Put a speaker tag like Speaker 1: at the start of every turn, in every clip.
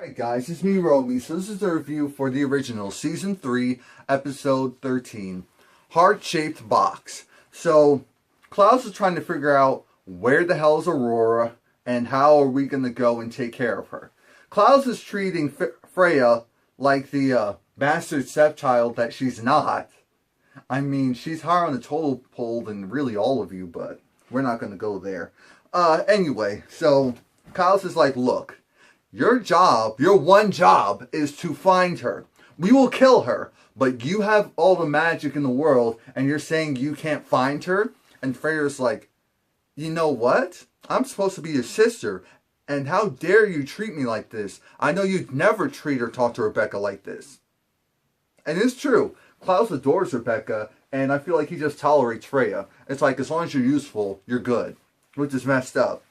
Speaker 1: Alright guys, it's me Romie. So this is the review for the original Season 3, Episode 13. Heart-shaped box. So, Klaus is trying to figure out where the hell is Aurora and how are we going to go and take care of her. Klaus is treating Freya like the bastard stepchild that she's not. I mean, she's higher on the total pole than really all of you, but we're not going to go there. Anyway, so Klaus is like, look, your one job is to find her. We will kill her, but you have all the magic in the world, and you're saying you can't find her? And Freya's like, you know what? I'm supposed to be your sister, and how dare you treat me like this? I know you'd never treat or talk to Rebecca like this. And it's true. Klaus adores Rebecca, and I feel like he just tolerates Freya. It's like, as long as you're useful, you're good. Which is messed up.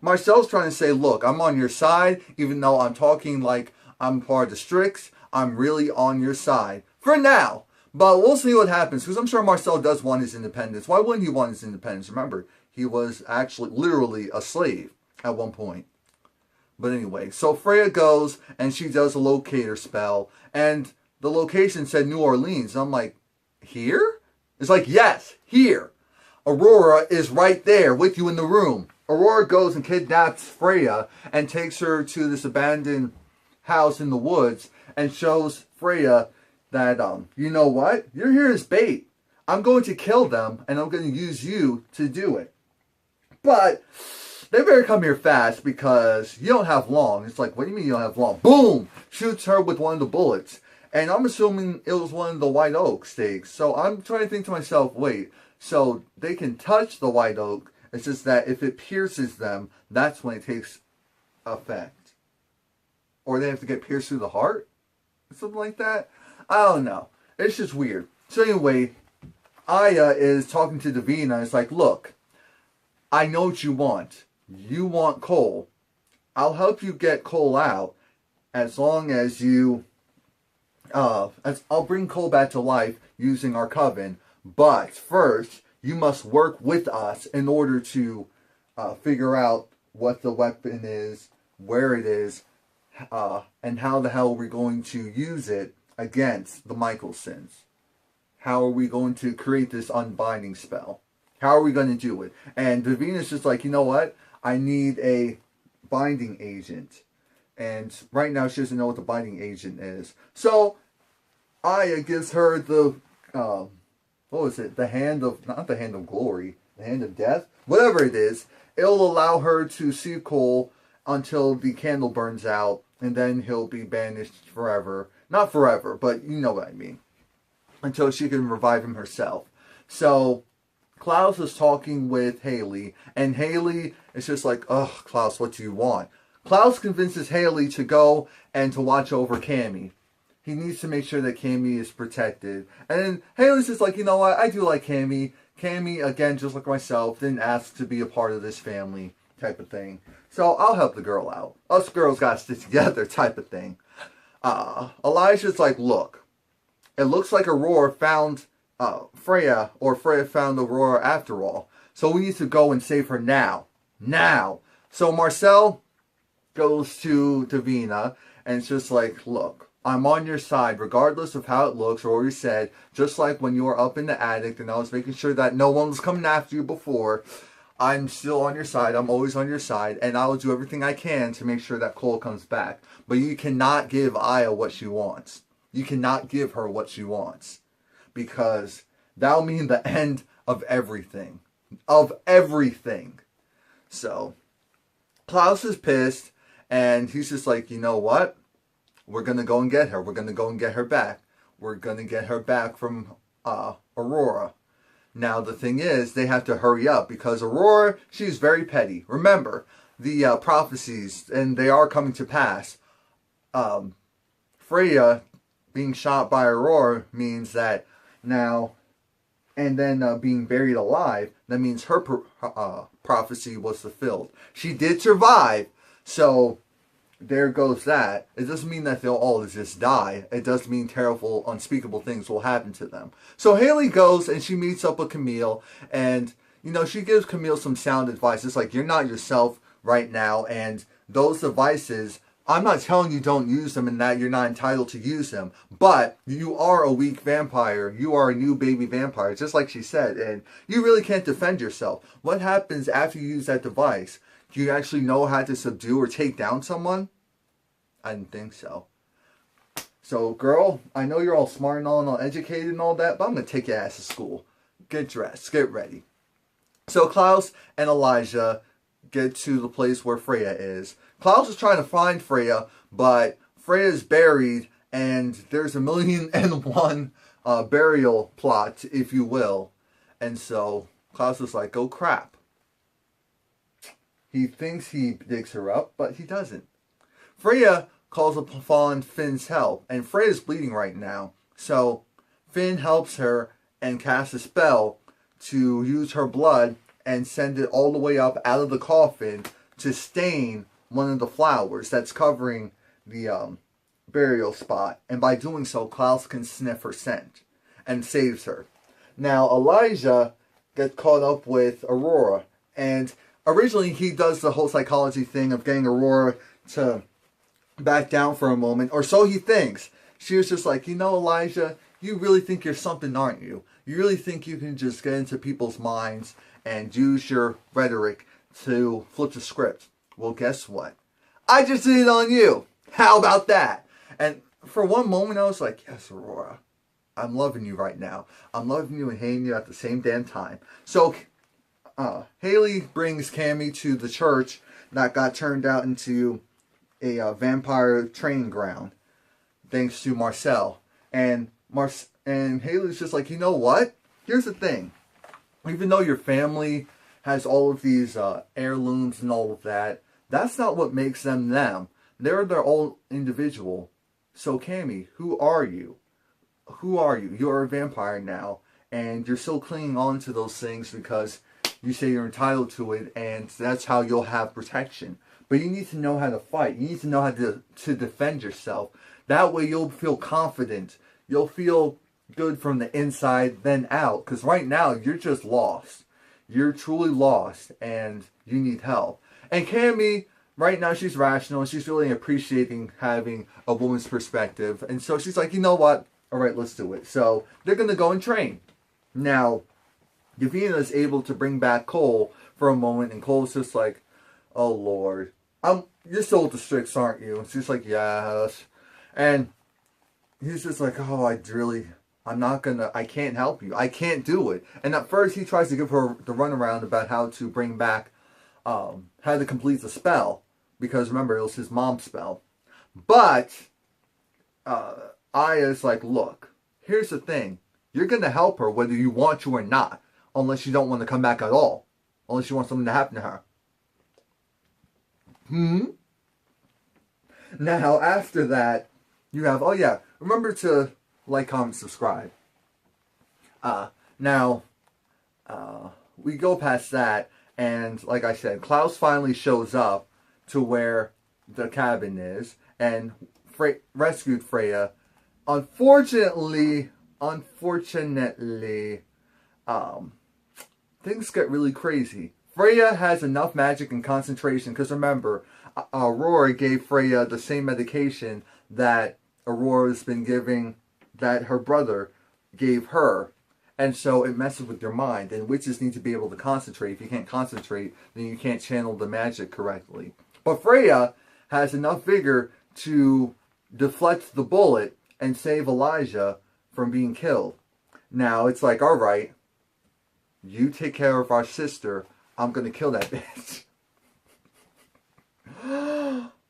Speaker 1: Marcel's trying to say, look, I'm on your side, even though I'm talking like I'm part of the Strix. I'm really on your side. For now. But we'll see what happens, because I'm sure Marcel does want his independence. Why wouldn't he want his independence? Remember, he was actually literally a slave at one point. But anyway, so Freya goes, and she does a locator spell, and the location said New Orleans. And I'm like, here? It's like, yes, here. Aurora is right there with you in the room. Aurora goes and kidnaps Freya and takes her to this abandoned house in the woods and shows Freya that, you know what? You're here as bait. I'm going to kill them and I'm going to use you to do it. But they better come here fast because you don't have long. It's like, what do you mean you don't have long? Boom! Shoots her with one of the bullets. And I'm assuming it was one of the white oak stakes. So I'm trying to think to myself, wait, so they can touch the white oak. It's just that if it pierces them, that's when it takes effect. Or they have to get pierced through the heart? Something like that? I don't know. It's just weird. So anyway, Aya is talking to Davina. It's like, look, I know what you want. You want Cole. I'll help you get Cole out as long as you... I'll bring Cole back to life using our coven. But first, you must work with us in order to figure out what the weapon is, where it is, and how the hell we're going to use it against the Michaelsons. How are we going to create this unbinding spell? How are we going to do it? And Davina's just like, you know what? I need a binding agent. And right now she doesn't know what the binding agent is. So, Aya gives her the... what was it? The hand of, not the hand of glory, the hand of death? Whatever it is, it'll allow her to see Cole until the candle burns out, and then he'll be banished forever. Not forever, but you know what I mean. Until she can revive him herself. So, Klaus is talking with Haley, and Haley is just like, ugh, Klaus, what do you want? Klaus convinces Haley to go and to watch over Cammy. He needs to make sure that Cammy is protected. And then Haley's just like, you know what, I do like Cammy. Cammy, again, just like myself, didn't ask to be a part of this family type of thing. So I'll help the girl out. Us girls gotta stick together type of thing. Elijah's like, look, it looks like Aurora found Freya, or Freya found Aurora after all. So we need to go and save her now. Now. So Marcel goes to Davina, and it's just like, look, I'm on your side, regardless of how it looks, or what you said, just like when you were up in the attic, and I was making sure that no one was coming after you before. I'm still on your side, I'm always on your side, and I will do everything I can to make sure that Cole comes back. But you cannot give Aya what she wants. You cannot give her what she wants. Because that'll mean the end of everything. Of everything. So, Klaus is pissed, and he's just like, you know what? We're going to go and get her. We're going to go and get her back. We're going to get her back from Aurora. Now, the thing is, they have to hurry up because Aurora, she's very petty. Remember, the prophecies, and they are coming to pass. Freya being shot by Aurora means that now, and then being buried alive, that means her prophecy was fulfilled. She did survive, so... there goes that. It doesn't mean that they'll all just die. It does mean terrible, unspeakable things will happen to them. So Haley goes and she meets up with Camille. And, you know, she gives Camille some sound advice. It's like, you're not yourself right now. And those devices I'm not telling you don't use them and that you're not entitled to use them, but you are a weak vampire. You are a new baby vampire, just like she said, and you really can't defend yourself. What happens after you use that device? Do you actually know how to subdue or take down someone? I didn't think so. So, girl, I know you're all smart and all educated and all that, but I'm going to take your ass to school. Get dressed. Get ready. So, Klaus and Elijah get to the place where Freya is. Klaus is trying to find Freya, but Freya's buried, and there's 1,000,001 burial plot, if you will. And so, Klaus is like, oh crap. He thinks he digs her up, but he doesn't. Freya calls upon Finn's help, and Freya's bleeding right now. So Finn helps her and casts a spell to use her blood and send it all the way up out of the coffin to stain one of the flowers that's covering the burial spot. And by doing so, Klaus can sniff her scent and saves her. Now Elijah gets caught up with Aurora, and originally he does the whole psychology thing of getting Aurora to back down for a moment, or so he thinks. She was just like, you know, Elijah, you really think you're something, aren't you? You really think you can just get into people's minds and use your rhetoric to flip the script. Well, guess what? I just did it on you. How about that? And for one moment, I was like, yes, Aurora, I'm loving you right now. I'm loving you and hating you at the same damn time. So, Haley brings Cammy to the church that got turned out into a vampire training ground, thanks to Marcel. And Haley's just like, you know what? Here's the thing. Even though your family has all of these heirlooms and all of that, that's not what makes them them. They're their own individual. So Cammy, who are you? Who are you? You're a vampire now, and you're still clinging on to those things because you say you're entitled to it, and that's how you'll have protection. But you need to know how to fight. You need to know how to defend yourself. That way you'll feel confident. You'll feel good from the inside, then out. Because right now, you're just lost. You're truly lost, and you need help. And Cammy, right now, she's rational. And she's really appreciating having a woman's perspective. And so she's like, you know what? All right, let's do it. So they're going to go and train. Now, Davina is able to bring back Cole for a moment, and Cole's just like, oh Lord, you're still with the Strix, aren't you? And she's like, yes. And he's just like, oh, I can't help you. I can't do it. And at first he tries to give her the runaround about how to bring back, how to complete the spell. Because remember, it was his mom's spell. But, Aya's like, look, here's the thing. You're going to help her whether you want to or not. Unless you don't want to come back at all. Unless you want something to happen to her. Now, after that, you have, oh yeah, remember to like, comment, subscribe. Now, we go past that, and like I said, Klaus finally shows up to where the cabin is, and rescued Freya. Unfortunately, things get really crazy. Freya has enough magic and concentration, because remember, Aurora gave Freya the same medication that Aurora's been giving, that her brother gave her. And so it messes with your mind, and witches need to be able to concentrate. If you can't concentrate, then you can't channel the magic correctly. But Freya has enough vigor to deflect the bullet and save Elijah from being killed. Now, it's like, alright, you take care of our sister, I'm going to kill that bitch.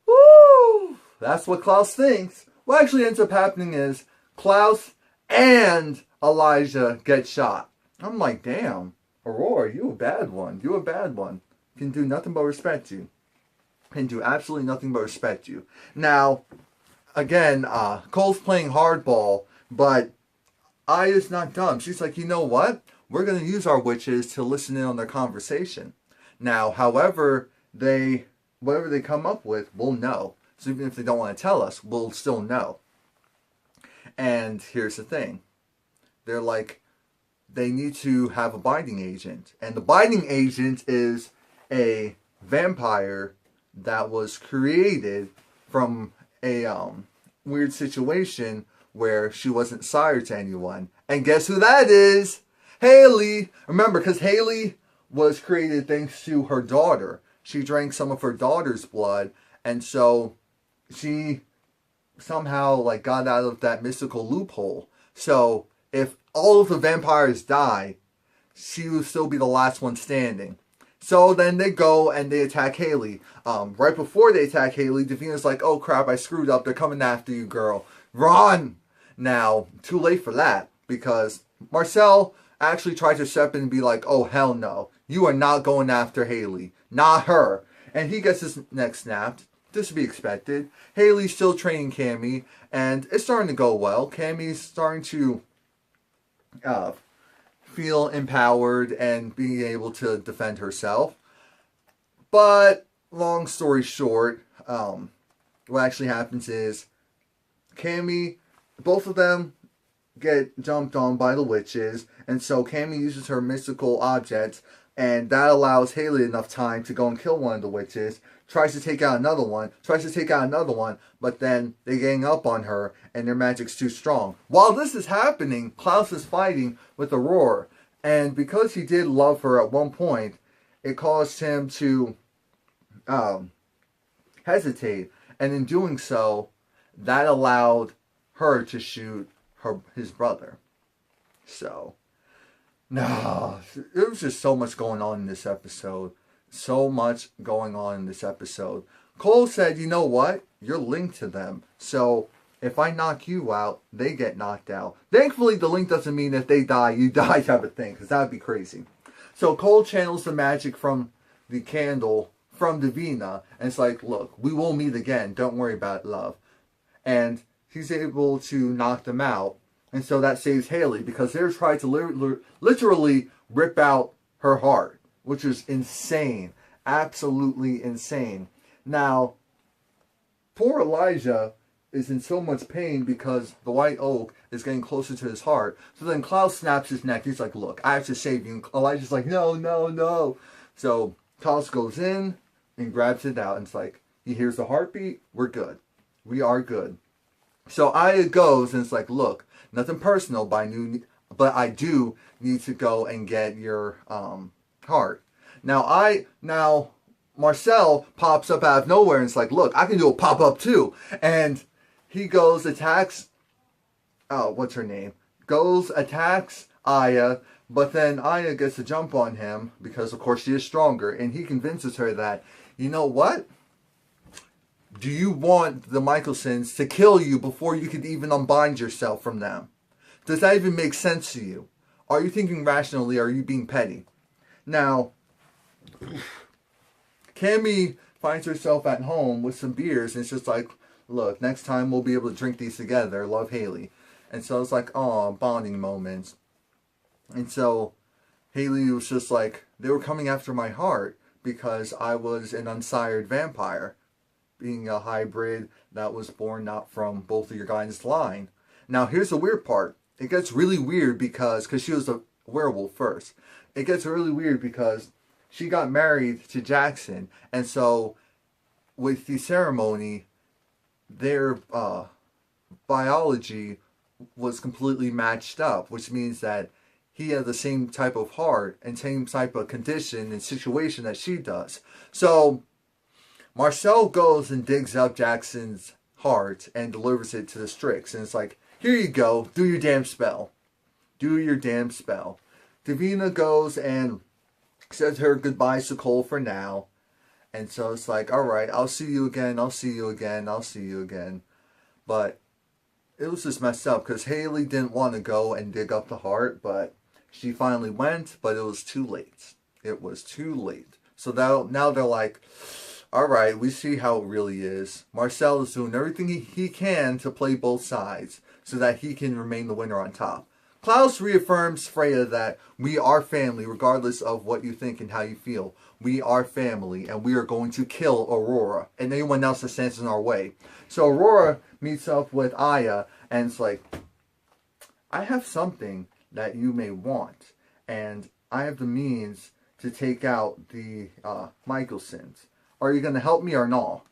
Speaker 1: Woo! That's what Klaus thinks. What actually ends up happening is Klaus and Elijah get shot. I'm like, damn, Aurora, you a bad one. You a bad one. Can do nothing but respect you. Can do absolutely nothing but respect you. Now, again, Cole's playing hardball, but Aya's not dumb. She's like, you know what? We're going to use our witches to listen in on their conversation. Now, whatever they come up with, we'll know. So even if they don't want to tell us, we'll still know. And here's the thing. They're like, they need to have a binding agent. And the binding agent is a vampire that was created from a weird situation where she wasn't sire to anyone. And guess who that is? Haley. Remember, because Haley was created thanks to her daughter. She drank some of her daughter's blood, and so she somehow like got out of that mystical loophole. So if all of the vampires die, she will still be the last one standing. So then they go and they attack Haley. Right before they attack Haley, Davina's like, "Oh crap, I screwed up. They're coming after you, girl. Run!" Now, too late for that, because Marcel actually tried to step in and be like, "Oh hell no. You are not going after Haley. Not her." And he gets his neck snapped. This to be expected. Haley's still training Cammy, and it's starting to go well. Cammy's starting to feel empowered and being able to defend herself. But long story short, what actually happens is Cammy, both of them get jumped on by the witches, and so Cammy uses her mystical objects, and that allows Haley enough time to go and kill one of the witches, tries to take out another one, but then they gang up on her, and their magic's too strong. While this is happening, Klaus is fighting with Aurora, and because he did love her at one point, it caused him to hesitate, and in doing so, that allowed her to shoot his brother. So, no, there was just so much going on in this episode. So much going on in this episode. Cole said, "You know what? You're linked to them. So if I knock you out, they get knocked out." Thankfully, the link doesn't mean if they die, you die type of thing, because that would be crazy. So Cole channels the magic from the candle from Davina, and it's like, "Look, we will meet again. Don't worry about it, love." And he's able to knock them out. And so that saves Haley, because they're trying to literally rip out her heart, which is insane. Absolutely insane. Now, poor Elijah is in so much pain because the white oak is getting closer to his heart. So then Klaus snaps his neck. He's like, "Look, I have to save you." And Elijah's like, "No, no, no." So Klaus goes in and grabs it out. And it's like, he hears the heartbeat. We're good. We are good. So Aya goes and it's like, "Look, nothing personal, but I do need to go and get your heart." Now Marcel pops up out of nowhere and it's like, "Look, I can do a pop up too." And he goes, attacks, what's her name? Goes, attacks Aya, but then Aya gets a jump on him because of course she is stronger, and he convinces her that, "You know what? Do you want the Michelsons to kill you before you could even unbind yourself from them? Does that even make sense to you? Are you thinking rationally, or are you being petty?" Now, Cammy finds herself at home with some beers, and it's just like, "Look, next time we'll be able to drink these together. Love, Haley." And so it's like, oh, bonding moments. And so Haley was just like, "They were coming after my heart because I was an unsired vampire, being a hybrid that was born not from both of your guys' line." Now, here's the weird part. It gets really weird because she was a werewolf first. It gets really weird because she got married to Jackson, and so with the ceremony, their biology was completely matched up, which means that he had the same type of heart and same type of condition and situation that she does. So Marcel goes and digs up Jackson's heart and delivers it to the Strix, and it's like, "Here you go, do your damn spell. Do your damn spell." Davina goes and says her goodbyes to Cole for now. And so it's like, "Alright, I'll see you again, I'll see you again, I'll see you again." But it was just messed up because Haley didn't want to go and dig up the heart, but she finally went, but it was too late. It was too late. So now they're like, "Alright, we see how it really is." Marcel is doing everything he can to play both sides so that he can remain the winner on top. Klaus reaffirms Freya that we are family regardless of what you think and how you feel. We are family, and we are going to kill Aurora and anyone else that stands in our way. So Aurora meets up with Aya, and it's like, "I have something that you may want, and I have the means to take out the Michelsons. Are you going to help me or not?"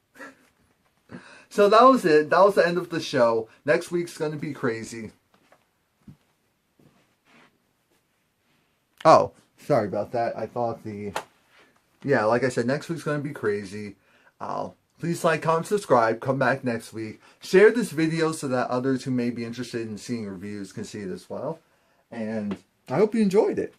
Speaker 1: So that was it. That was the end of the show. Next week's going to be crazy. Oh, sorry about that. I thought yeah, like I said, next week's going to be crazy. Please like, comment, subscribe. Come back next week. Share this video so that others who may be interested in seeing reviews can see it as well. And I hope you enjoyed it.